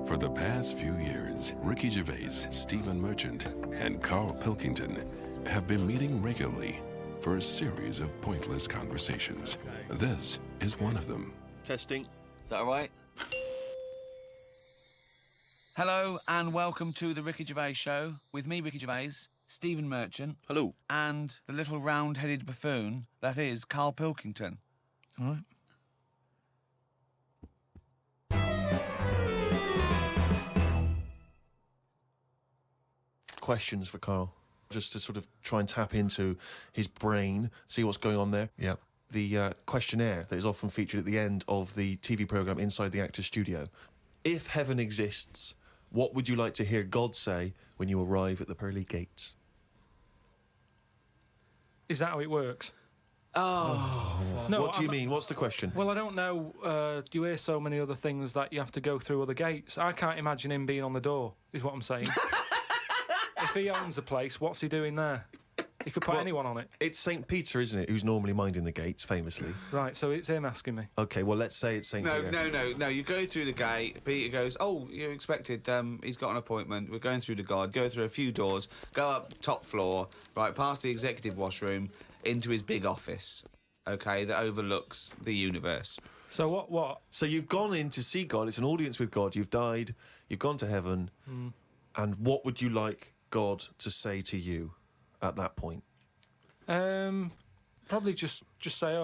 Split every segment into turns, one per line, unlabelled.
For the past few years, Ricky Gervais, Stephen Merchant, and Carl Pilkington have been meeting regularly for a series of pointless conversations. This is one of them.
Testing. Is that all right? Hello and welcome to the Ricky Gervais Show with me, Ricky Gervais, Stephen Merchant.
Hello.
And the little round-headed buffoon that is Carl Pilkington. All right.
Questions for Carl, just to sort of try and tap into his brain, see what's going on there.
Yep.
The questionnaire that is often featured at the end of the TV programme Inside the Actor's Studio. If heaven exists, what would you like to hear God say when you arrive at the pearly gates?
Is that how it works?
Oh.
No,
What do you mean? What's the question?
Well, I don't know. Do you hear so many other things that you have to go through other gates? I can't imagine him being on the door, is what I'm saying. If he owns the place, what's he doing there? He could put anyone on it.
It's St. Peter, isn't it, who's normally minding the gates, famously.
Right, so it's him asking me.
OK, well, let's say it's St. Peter.
No. You go through the gate. Peter goes, oh, you're expected. He's got an appointment. We're going through the guard. Go through a few doors. Go up top floor. Right, past the executive washroom into his big office. OK, that overlooks the universe.
So what?
So you've gone in to see God. It's an audience with God. You've died. You've gone to heaven. And what would you like God to say to you at that point?
Probably just say,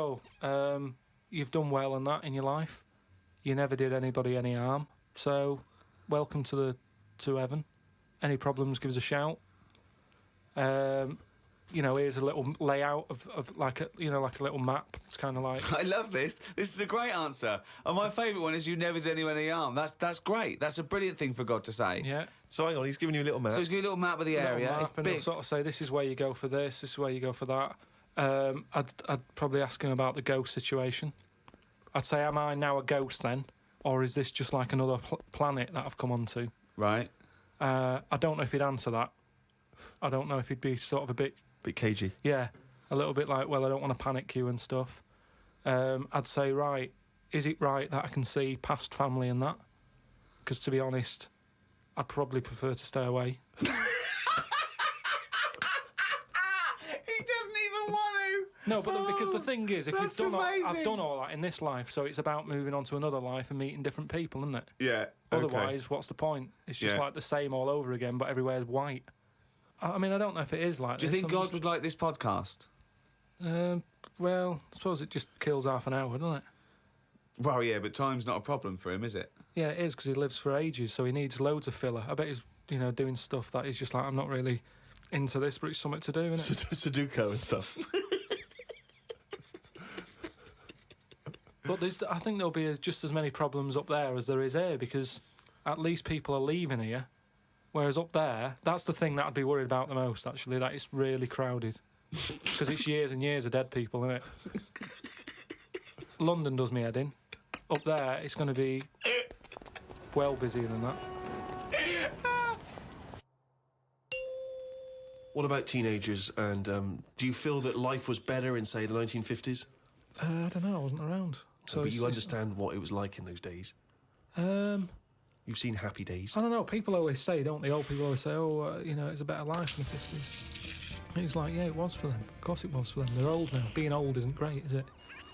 you've done well in that in your life. You never did anybody any harm. So, welcome to heaven. Any problems, give us a shout. Here's a little layout of like a little map. It's kind of like...
I love this. This is a great answer. And my favourite one is you never did anyone any harm. That's great. That's a brilliant thing for God to say.
Yeah.
So hang on, he's giving you a little map.
So he's giving you a little map of the area. It's
and
big.
he'll sort of say, this is where you go for this is where you go for that. I'd probably ask him about the ghost situation. I'd say, am I now a ghost then? Or is this just like another planet that I've come onto?
Right.
I don't know if he'd answer that. I don't know if he'd be sort of a bit
cagey.
Yeah, a little bit like, well, I don't want to panic you and stuff. I'd say, right, is it right that I can see past family and that? Because to be honest, I'd probably prefer to stay away.
He doesn't even want to.
No, but because the thing is, if
that's
you've done
amazing.
I've done all that in this life, so it's about moving on to another life and meeting different people, isn't it?
Yeah.
Otherwise, what's the point? It's just like the same all over again, but everywhere's white. I mean, I don't know if it is like
Do you think God would like this podcast?
Well, I suppose it just kills half an hour, doesn't it?
Well, yeah, but time's not a problem for him, is it?
Yeah, it is, because he lives for ages, so he needs loads of filler. I bet he's, doing stuff that he's just like, I'm not really into this, but it's something to do, isn't it?
Sudoku and stuff.
But I think there'll be just as many problems up there as there is here, because at least people are leaving here. Whereas up there, that's the thing that I'd be worried about the most, actually, that it's really crowded. Because it's years and years of dead people, isn't it? London does me head in. Up there, it's going to be well busier than that.
What about teenagers, and do you feel that life was better in, say, the 1950s?
I don't know, I wasn't around.
So but you understand what it was like in those days? You've seen Happy Days.
I don't know, people always say, don't they? Old people always say, it's a better life in the 50s. And it's like, yeah, it was for them. Of course it was for them. They're old now. Being old isn't great, is it?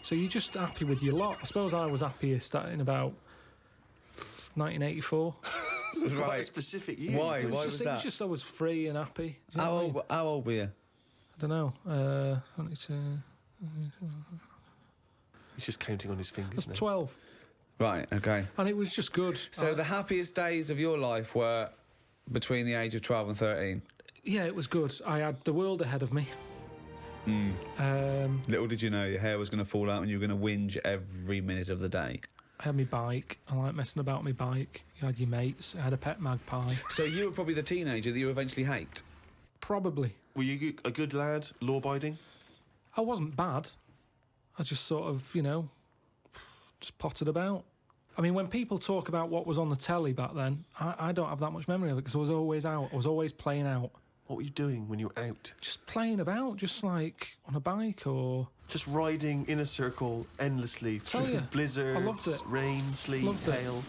So you're just happy with your lot. I suppose I was happiest in about 1984.
Right. A specific year.
Why? Why was that?
It was just I was free and happy.
How old were you?
I don't know. 22.
He's just counting on his fingers
I was
now.
12.
Right, okay.
And it was just good.
So the happiest days of your life were between the age of 12 and 13?
Yeah, it was good. I had the world ahead of me.
Little did you know your hair was going to fall out and you were going to whinge every minute of the day.
I had my bike. I like messing about my bike. You had your mates. I had a pet magpie.
So you were probably the teenager that you eventually hate?
Probably.
Were you a good lad, law-abiding?
I wasn't bad. I just sort of, just potted about. I mean, when people talk about what was on the telly back then, I don't have that much memory of it because I was always out. I was always playing out.
What were you doing when you were out?
Just playing about, just like on a bike or...
Just riding in a circle endlessly through blizzards,
I loved it.
rain, sleet, hail.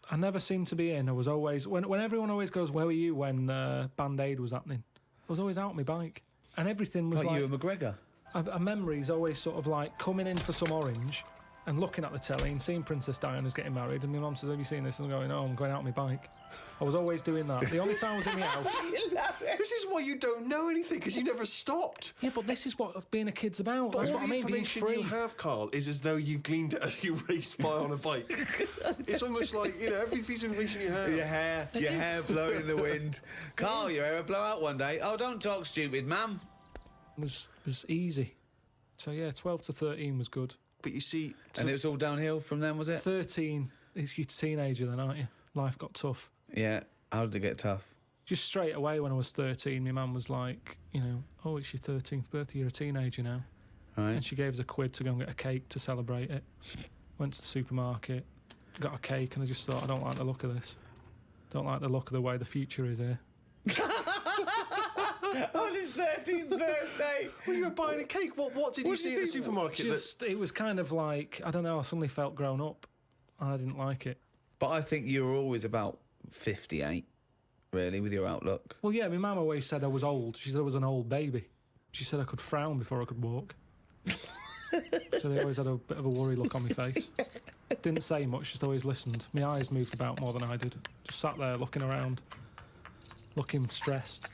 I never seemed to be in. I was always... When everyone always goes, where were you when Band-Aid was happening? I was always out on my bike. And everything was
Like
like...
you and McGregor.
A memory's always sort of like coming in for some orange and looking at the telly and seeing Princess Diana's getting married, and my mum says, have you seen this? And I'm going, oh, I'm going out on my bike. I was always doing that. The only time I was in the house...
This is why you don't know anything, because you never stopped.
Yeah, but this is what being a kid's about.
But
That's
all
what I
the
mean, being
information
free.
you have, Carl, is as though you've gleaned it as you raced by on a bike. It's almost like, you know, every piece of information you have.
Your hair blowing in the wind. Carl, your hair will blow out one day. Oh, don't talk stupid, ma'am.
was easy. So yeah, 12 to 13 was good.
But you see...
And it was all downhill from then, was it?
13, you're a teenager then, aren't you? Life got tough.
Yeah. How did it get tough?
Just straight away when I was 13, my mum was like, you know, oh, it's your 13th birthday, you're a teenager now.
Right.
And she gave us a quid to go and get a cake to celebrate it. Went to the supermarket, got a cake, and I just thought, I don't like the look of this. Don't like the look of the way the future is here.
On his 13th birthday.
Well, you were buying a cake. What did you see at the supermarket?
Just, it was kind of like, I don't know, I suddenly felt grown up. And I didn't like it.
But I think you were always about 58, really, with your outlook.
Well, yeah, my mum always said I was old. She said I was an old baby. She said I could frown before I could walk. So they always had a bit of a worry look on my face. Didn't say much, just always listened. My eyes moved about more than I did. Just sat there looking around, looking stressed.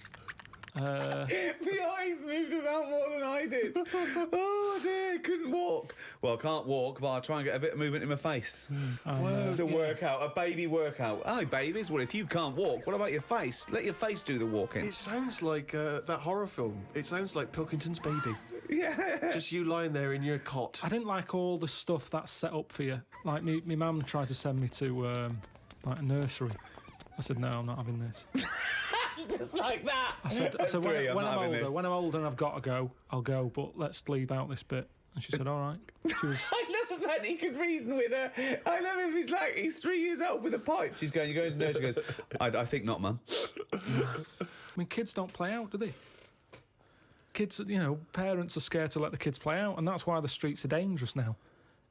My eyes moved about more than I did. Oh dear, couldn't walk. Well, I can't walk, but I'll try and get a bit of movement in my face. It's a workout, a baby workout. Oh, babies, well, if you can't walk, what about your face? Let your face do the walking.
It sounds like that horror film. It sounds like Pilkington's Baby.
Yeah.
Just you lying there in your cot.
I didn't like all the stuff that's set up for you. Like, my mum tried to send me to, like, a nursery. I said, no, I'm not having this.
Just like that.
I said when I'm older and I've got to go, I'll go, but let's leave out this bit. And she said, all right. She was...
I love the fact he could reason with her. I love him. He's 3 years old with a pipe. She's going, you're going to the nursery. She goes, I think not, Mum.
I mean, kids don't play out, do they? Kids, you know, parents are scared to let the kids play out, and that's why the streets are dangerous now,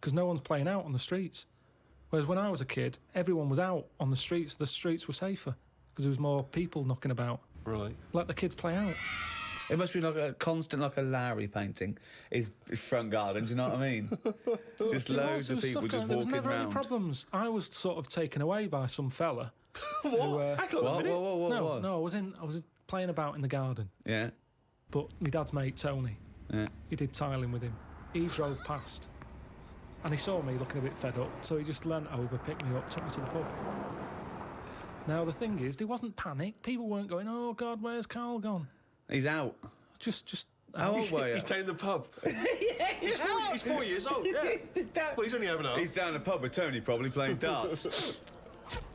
because no one's playing out on the streets. Whereas when I was a kid, everyone was out on the streets. The streets were safer because there was more people knocking about.
Right.
Let the kids play out.
It must be like a constant, like a Lowry painting, his front garden, do you know what I mean? Just loads of people just
There was
walking
never
around.
any problems. I was sort of taken away by some fella.
What?
Who,
Hang on a minute.
Whoa.
No, I was playing about in the garden.
Yeah,
But my dad's mate, Tony,
yeah.
he did tiling with him. He drove past and he saw me looking a bit fed up, so he just leant over, picked me up, took me to the pub. Now, the thing is, there wasn't panic. People weren't going, oh, God, where's Carl gone?
He's out.
Just
How old were you?
He's down the pub.
Yeah,
He's 4 years old, yeah. Well, he's only having a...
He's down the pub with Tony, probably playing darts.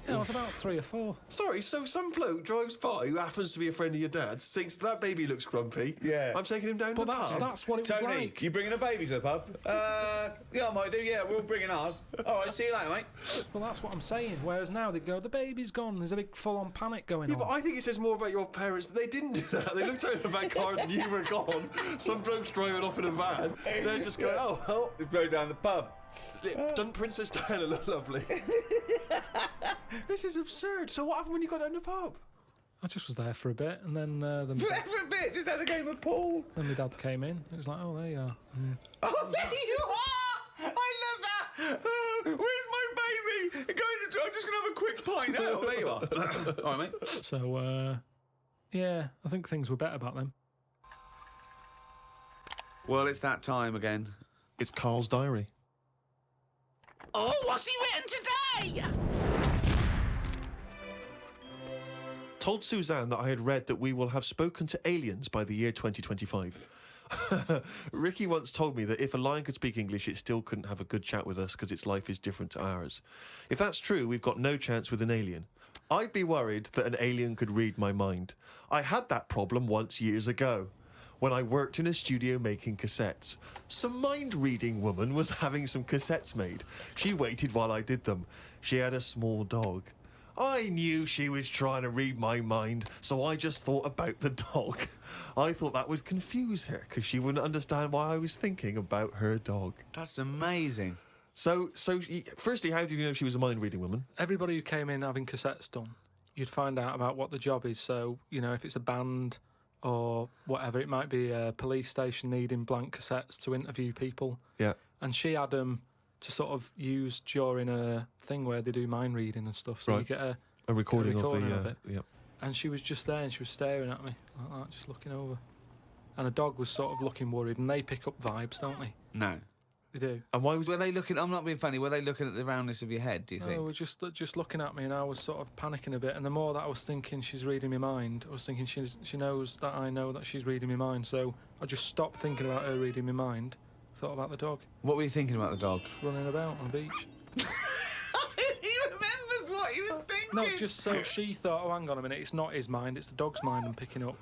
Yeah, I was about 3 or 4.
Sorry, so some bloke drives by who happens to be a friend of your dad's, thinks that baby looks grumpy.
Yeah.
I'm taking him down
But
the pub.
that's what it was
Tony,
like.
you bringing a baby to the pub? Yeah, I might do. Yeah, we're all bringing ours. All right, see you later, mate.
Well, that's what I'm saying. Whereas now they go, the baby's gone. There's a big full-on panic going
Yeah,
on.
but I think it says more about your parents that they didn't do that. They looked out in the back garden and you were gone. Some bloke's driving off in a van. They're just going, oh, well,
We rode down the pub.
doesn't Princess Diana look lovely? This is absurd. So what happened when you got down the pub?
I just was there for a bit, and then
For a bit, just had a game of pool.
then my dad came in. It was like, oh, there you are.
Oh, there you are! I love that! Where's my baby? I'm just going to have a quick pint. Oh, there you are. All right, mate.
So, yeah, I think things were better back then.
Well, it's that time again.
It's Carl's diary.
Oh, what's he written today?
Told Suzanne that I had read that we will have spoken to aliens by the year 2025. Ricky once told me that if a lion could speak English, it still couldn't have a good chat with us because its life is different to ours. If that's true, we've got no chance with an alien. I'd be worried that an alien could read my mind. I had that problem once years ago, when I worked in a studio making cassettes. Some mind-reading woman was having some cassettes made. She waited while I did them. She had a small dog. I knew she was trying to read my mind, so I just thought about the dog. I thought that would confuse her, because she wouldn't understand why I was thinking about her dog.
That's amazing.
Firstly, how did you know she was a mind-reading woman?
Everybody who came in having cassettes done, you'd find out about what the job is. So, you know, if it's a band or whatever, it might be a police station needing blank cassettes to interview people.
Yeah.
And she had them to sort of use during a thing where they do mind reading and stuff. So
Right.
you get a
recording
of
it.
it. And she was just there and she was staring at me like that, just looking over. And the dog was sort of looking worried, and they pick up vibes, don't they?
No.
They do.
And why was
Were they looking? I'm not being funny. Were they looking at the roundness of your head? Do you
No,
think?
they were just looking at me, and I was sort of panicking a bit. And the more that I was thinking she's reading my mind, I was thinking she knows that I know that she's reading my mind. So I just stopped thinking about her reading my mind. Thought about the dog
What were you thinking about the dog?
running about on the beach.
He remembers what he was thinking.
No, just so she thought, oh, hang on a minute, it's not his mind, it's the dog's mind I'm picking up.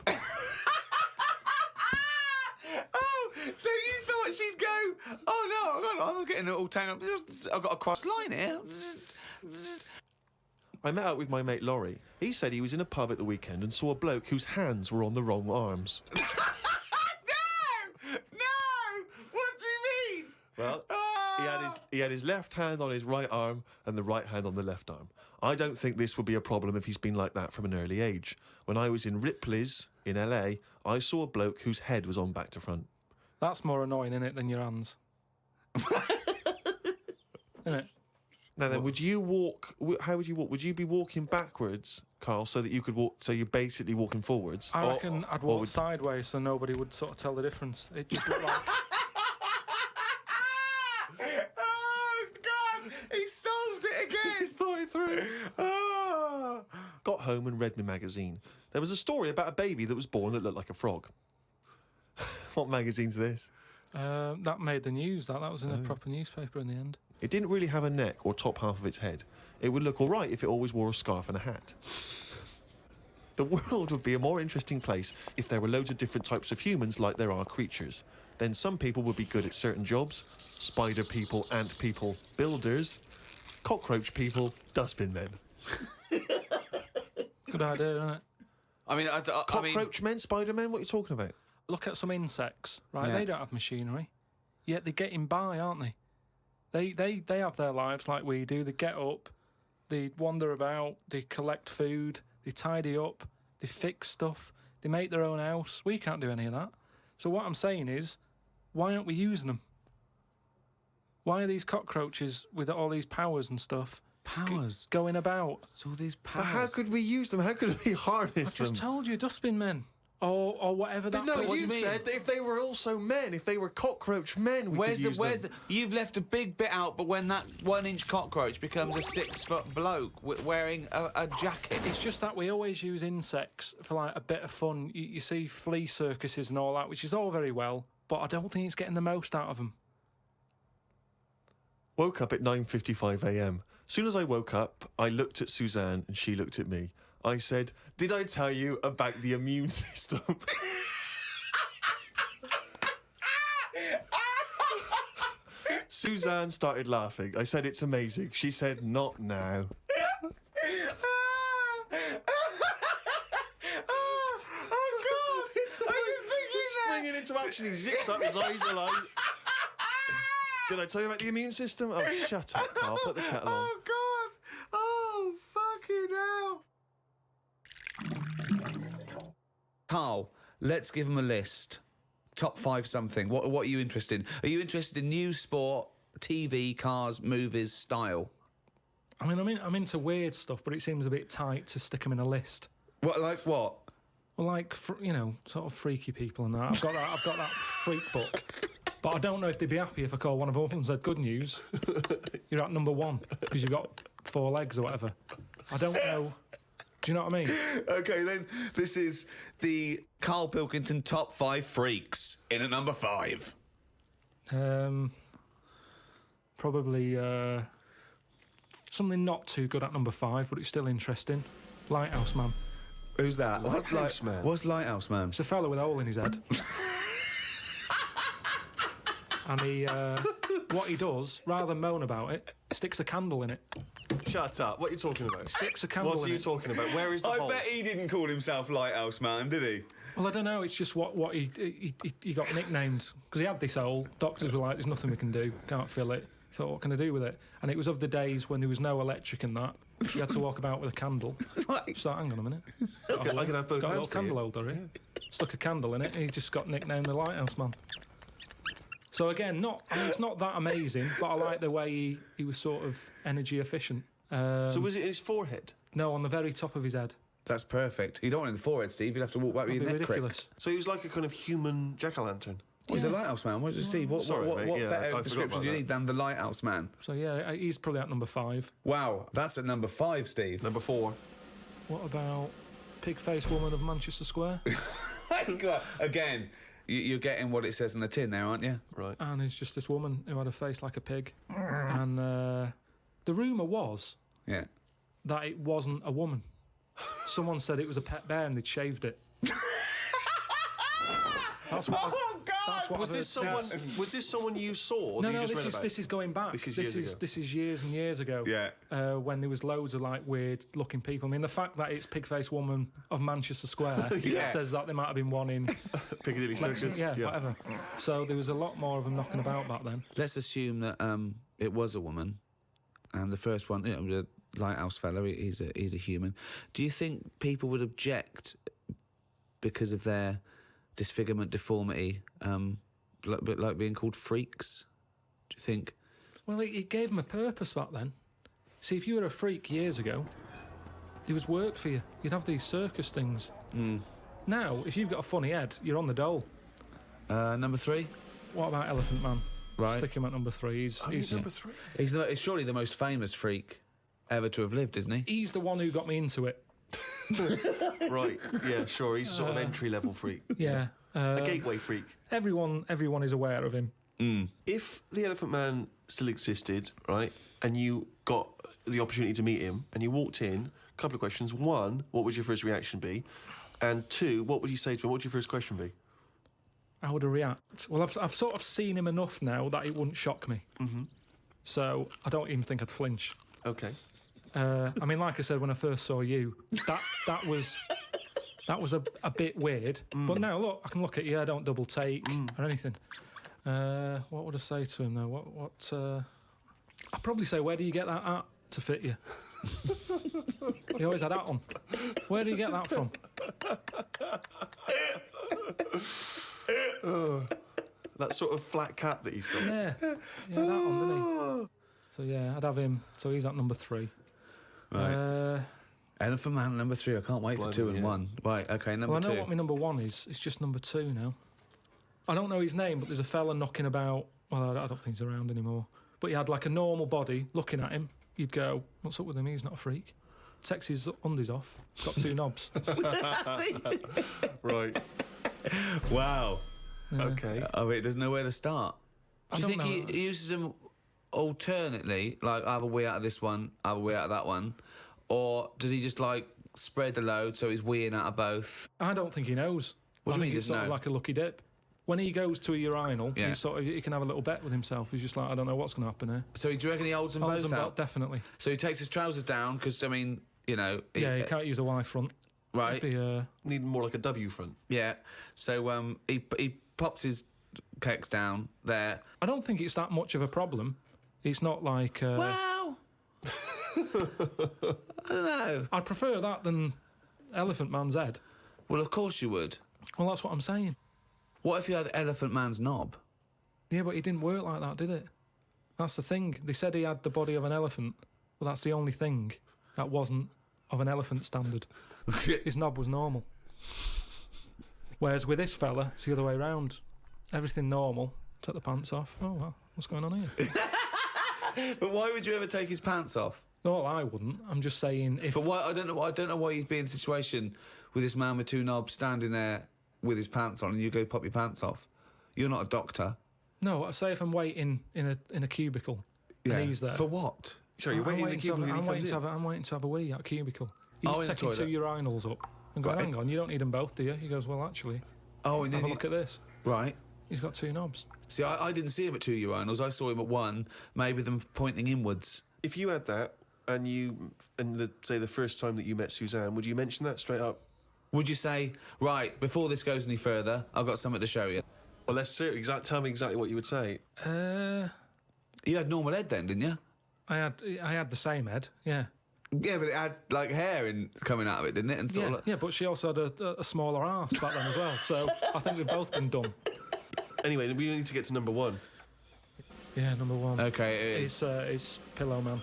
Oh, so you thought she'd go? Oh no, I'm getting it all tangled up. I've got a cross line here.
I met up with my mate Laurie. He said he was in a pub at the weekend and saw a bloke whose hands were on the wrong arms.
No! What do you mean?
Well, he had his left hand on his right arm and the right hand on the left arm. I don't think this would be a problem if he's been like that from an early age. When I was in Ripley's in LA, I saw a bloke whose head was on back to front.
That's more annoying, innit, than your hands. Innit?
Now then, would you walk? How would you walk? Would you be walking backwards, Carl, so that you could walk? So you're basically walking forwards.
I reckon I'd walk
would-
sideways so nobody would sort of tell the difference. It just looked like...
Oh God! He solved it again.
He's thought it through. Ah. Got home and read my magazine. There was a story about a baby that was born that looked like a frog. What magazine's this?
that made the news, that was in a proper newspaper in the end.
It didn't really have a neck or top half of its head. It would look all right if it always wore a scarf and a hat. The world would be a more interesting place if there were loads of different types of humans like there are creatures. Then some people would be good at certain jobs. Spider people, ant people, builders, cockroach people, dustbin men.
Good idea, isn't it?
I mean,
Cockroach men, spider men, what are you talking about?
Look at some insects, right?
Yeah.
They don't have machinery, yet they're getting by, aren't they? They have their lives like we do. They get up, they wander about, they collect food, they tidy up, they fix stuff, they make their own house. We can't do any of that. So what I'm saying is, why aren't we using them? Why are these cockroaches with all these powers and stuff
powers.
going about?
It's all these powers.
But how could we use them? How could we harness
I just
them?
told you, dustbin men. Or whatever that
No,
person
you
mean.
said that if they were also men, if they were cockroach men, we could use them.
You've left a big bit out, but when that 1-inch cockroach becomes a 6-foot bloke wearing a jacket.
It's just that we always use insects for like a bit of fun. You see flea circuses and all that, which is all very well, but I don't think it's getting the most out of them.
Woke up at 9:55 a.m. Soon as I woke up, I looked at Suzanne and she looked at me. I said, "Did I tell you about the immune system?" Suzanne started laughing. I said, "It's amazing." She said, "Not now."
Oh God! I was thinking that.
Springing into action, he zips up, his eyes are like... Did I tell you about the immune system? Oh, shut up, Carl. Put the kettle on.
Oh God! Oh fucking hell! Carl, let's give him a list. Top 5 something. What are you interested in? Are you interested in news, sport, TV, cars, movies, style?
I mean, I'm into weird stuff, but it seems a bit tight to stick them in a list.
What, like what?
Well, like sort of freaky people and that. I've got that freak book, but I don't know if they'd be happy if I call one of them and said, "Good news, you're at number 1 because you've got 4 legs or whatever." I don't know. Do you know what I mean?
Okay, then this is the Carl Pilkington top 5 freaks in at number 5.
Probably something not too good at number 5, but it's still interesting. Lighthouse Man.
Who's that?
Lighthouse Man?
What's Lighthouse Man?
It's a fella with a hole in his head. And he, what he does, rather than moan about it, sticks a candle in it.
Shut up. What are you talking about?
Sticks a candle
What are
in
you
it.
talking about? Where is the
I
hole?
bet he didn't call himself Lighthouse Man, did he?
Well, I don't know. It's just what he got nicknamed because he had this hole. Doctors were like, "There's nothing we can do. Can't fill it." Thought, what can I do with it? And it was of the days when there was no electric and that. You had to walk about with a candle.
Right.
So hang on a minute.
I can have both
Got a
hands
little
for
candle
you.
holder here. Stuck a candle in it. He just got nicknamed the Lighthouse Man. So again, it's not that amazing, but I like the way he was sort of energy efficient.
So was it in his forehead?
No, on the very top of his head.
That's perfect. You don't want it in the forehead, Steve. You'd have to walk back with
That'd
your
be
neck
ridiculous.
cricked.
So he was like a kind of human jack-o'-lantern.
He's a lighthouse man. What did you see? What
Sorry, mate. Yeah, I
better
forgot
description
about
do you
that.
need than the lighthouse man?
So yeah, he's probably at number 5.
Wow, that's at number 5, Steve.
Number 4.
What about pig-faced woman of Manchester Square?
Again, you're getting what it says on the tin there, aren't you?
Right.
And it's just this woman who had a face like a pig. And the rumour was
Yeah.
that it wasn't a woman. Someone said it was a pet bear and they'd shaved it. That's what that's what
Was
I've
this
heard
someone?
since.
Was this someone you saw? Or
No,
that you
no,
just read about?
this is going back.
This is years ago.
This is years and years ago.
Yeah.
When there was loads of like weird looking people. I mean, the fact that it's pig-faced woman of Manchester Square
Yeah.
says that there might have been one in
Piccadilly Circus.
yeah, whatever. So there was a lot more of them knocking about back then.
Let's assume that it was a woman, and the first one, the lighthouse fellow, he's a human. Do you think people would object because of their disfigurement, deformity, like being called freaks? Do you think?
Well, it gave them a purpose back then. See, if you were a freak years ago, there was work for you. You'd have these circus things. Now, if you've got a funny head, you're on the dole.
Number 3.
What about Elephant Man?
Right.
Stick him at number 3. He's
Number 3.
He's surely the most famous freak ever to have lived, isn't he?
he's the one who got me into it.
Right. Yeah. Sure. He's a sort of entry-level freak.
Yeah.
A gateway freak.
Everyone is aware of him.
If the Elephant Man still existed, right, and you got the opportunity to meet him, and you walked in, a couple of questions. 1, what would your first reaction be? And 2, what would you say to him? What would your first question be?
How would I react? Well, I've sort of seen him enough now that it wouldn't shock me. So I don't even think I'd flinch.
Okay.
I mean, like I said when I first saw you, that was a bit weird. But now look, I can look at you. I don't double take or anything. What would I say to him though? What? I'd probably say, where do you get that at to fit you? He always had that on. Where do you get that from?
That sort of flat cap that he's got.
Yeah, that on, didn't he? So yeah, I'd have him. So he's at number 3.
Right. Elephant Man number 3. I can't wait for
Blimey,
2 and
yeah.
1. Right. Okay. Number
Well, I
2.
know what my number 1 is. It's just number 2 now. I don't know his name, but there's a fella knocking about. Well, I don't think he's around anymore. But he had like a normal body. Looking at him, you'd go, "What's up with him? He's not a freak." Takes his undies off. Got 2 knobs.
Right.
Wow.
Okay.
I mean, there's nowhere to start.
I
Do you
don't
think
know.
he uses them alternately, like either wee out of this one, either wee out of that one, or does he just like spread the load so he's weeing out of both?
I don't think he knows.
What do
I
you
think
mean
it's
he doesn't
sort of
know?
like a lucky dip. When he goes to a urinal,
Yeah.
he can have a little bet with himself. He's just like, I don't know what's going to happen here.
So do you reckon he holds them
Holds
both
them
out?
out, definitely.
So he takes his trousers down because I mean, you know.
Yeah, you can't use a Y front.
Right.
It'd be,
Need more like a W front.
Yeah. So he pops his kecks down there.
I don't think it's that much of a problem. It's not like.
Well, I don't know.
I'd prefer that than Elephant Man's head.
Well, of course you would.
Well, that's what I'm saying.
What if you had Elephant Man's knob?
Yeah, but it didn't work like that, did it? That's the thing. They said he had the body of an elephant, but that's the only thing that wasn't of an elephant standard. His knob was normal. Whereas with this fella, it's the other way round. Everything normal. Take the pants off. Oh, well, what's going on here?
But why would you ever take his pants off?
No, I wouldn't. I'm just saying if...
But why? I don't know why you'd be in a situation with this man with 2 knobs standing there with his pants on, and you go pop your pants off. You're not a doctor.
No, say if I'm waiting in a cubicle and he's there.
For what?
Sorry, you're
I'm
waiting in the cubicle and he
I'm
comes
waiting
in.
I'm waiting to have a wee at a cubicle. He's
Oh, in the
taking 2
toilet.
urinals up and going,
Right.
hang on, you don't need them both, do you? He goes, well, actually,
Oh, and
have
then
a look at this.
right.
He's got 2 knobs.
See, I didn't see him at 2 urinals. I saw him at 1, maybe them pointing inwards.
If you had that, and say the first time that you met Suzanne, would you mention that straight up?
Would you say, right, before this goes any further, I've got something to show you?
Well, tell me exactly what you would say.
You had normal head then, didn't you?
I had the same head, yeah.
Yeah, but it had like hair coming out of it, didn't it? And sort
Yeah,
of like...
yeah, but she also had a smaller arse back then as well, so I think we've both been dumb.
Anyway, we need to get to number one.
Yeah, number one.
Okay, it is.
It's Pillow Man.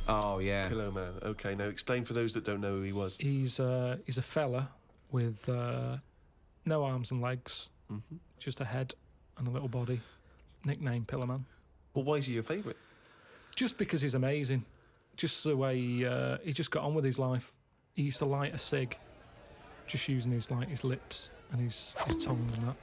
Oh, yeah.
Pillow Man. Okay, now explain for those that don't know who he was.
He's a fella with no arms and legs, just a head and a little body. Nickname Pillow Man.
Well, why is he your favourite?
Just because he's amazing. Just the way he just got on with his life. He used to light a cig, just using his lips and his tongue and that.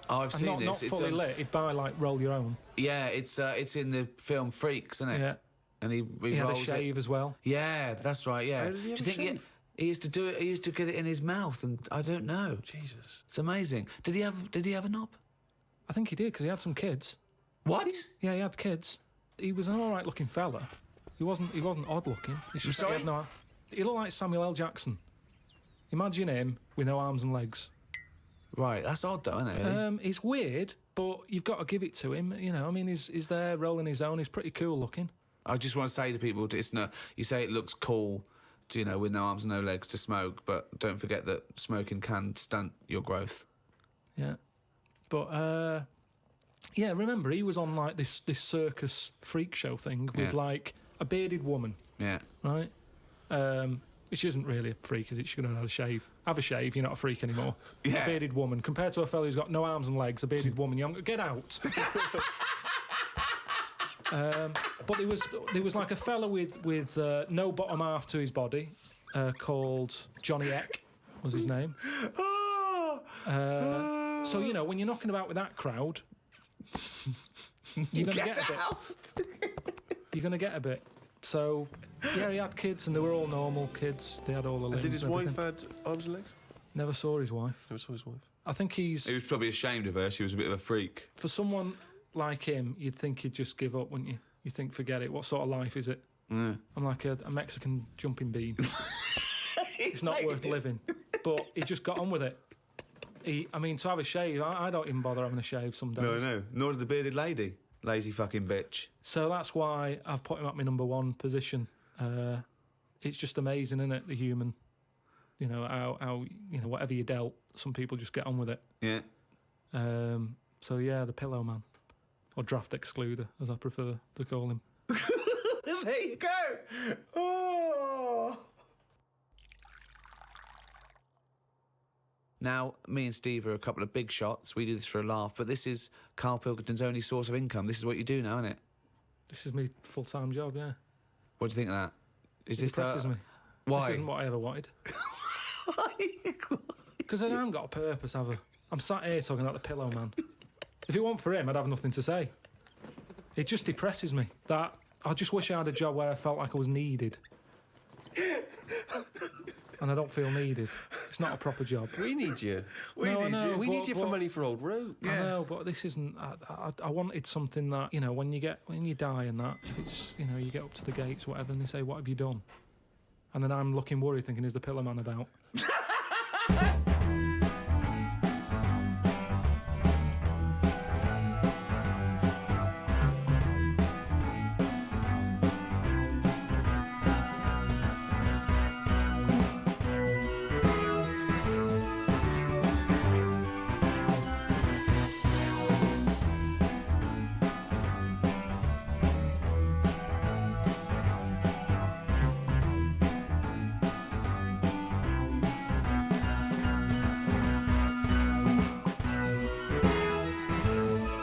Oh, I've seen
not,
this.
Not fully lit. He'd buy Roll Your Own.
Yeah, it's in the film Freaks, isn't it?
Yeah.
And he
He had a
rolls
shave
it.
as well.
Yeah, that's right. Yeah.
How did he have
Do you
a
think
shave?
he used to do it? He used to get it in his mouth, and I don't know.
Jesus.
It's amazing. Did he have a knob?
I think he did because he had some kids.
What?
Yeah, he had kids. He was an all right looking fella. He wasn't odd looking. It's just that
sorry?
he looked like Samuel L. Jackson. Imagine him with no arms and legs.
Right, that's odd though, isn't it? Really?
It's weird, but you've got to give it to him. You know, I mean, he's there rolling his own. He's pretty cool looking.
I just want to say to people, it's no. You say it looks cool, to, with no arms and no legs to smoke, but don't forget that smoking can stunt your growth.
Yeah, but yeah, remember he was on like this circus freak show thing with like a bearded woman,
Yeah.
right? Which isn't really a freak, is it? She's going to have a shave. Have a shave, you're not a freak anymore.
Yeah.
A bearded woman compared to a fella who's got no arms and legs. A bearded woman, you get out. But there was like a fella with no bottom half to his body, called Johnny Eck was his name. So when you're knocking about with that crowd, you're gonna get a bit. You're gonna get a bit. So yeah, he had kids, and they were all normal kids. They had all the limbs.
And did his
and
wife
everything.
had arms and legs?
Never saw his wife.
Never saw his wife.
I think
He was probably ashamed of her. She was a bit of a freak.
for someone like him, you'd think he'd just give up, wouldn't you? You think, forget it. What sort of life is it?
Yeah.
I'm like a Mexican jumping bean. It's not worth living. But he just got on with it. To have a shave, I don't even bother having a shave some days.
No. Nor did the bearded lady. Lazy fucking bitch.
So that's why I've put him at my number one position. It's just amazing, isn't it? The human, how whatever you dealt, some people just get on with it.
Yeah.
So yeah, the Pillow Man, or Draft Excluder, as I prefer to call him.
There you go. Oh. Now, me and Steve are a couple of big shots. We do this for a laugh, but this is Carl Pilkington's only source of income. This is what you do now, isn't it?
This is my full-time job, yeah.
What do you think of that?
It depresses me.
Why?
This isn't what I ever wanted. Because I haven't got a purpose, have I? I'm sat here talking about the Pillow Man. If it weren't for him, I'd have nothing to say. It just depresses me. That I just wish I had a job where I felt like I was needed. And I don't feel needed. It's not a proper job.
We need you.
We
need you for money for old rope.
I know, but this isn't. I wanted something that when you die and that, it's you get up to the gates, whatever, and they say, "What have you done?" And then I'm looking worried, thinking, "Is the Pillow Man about?"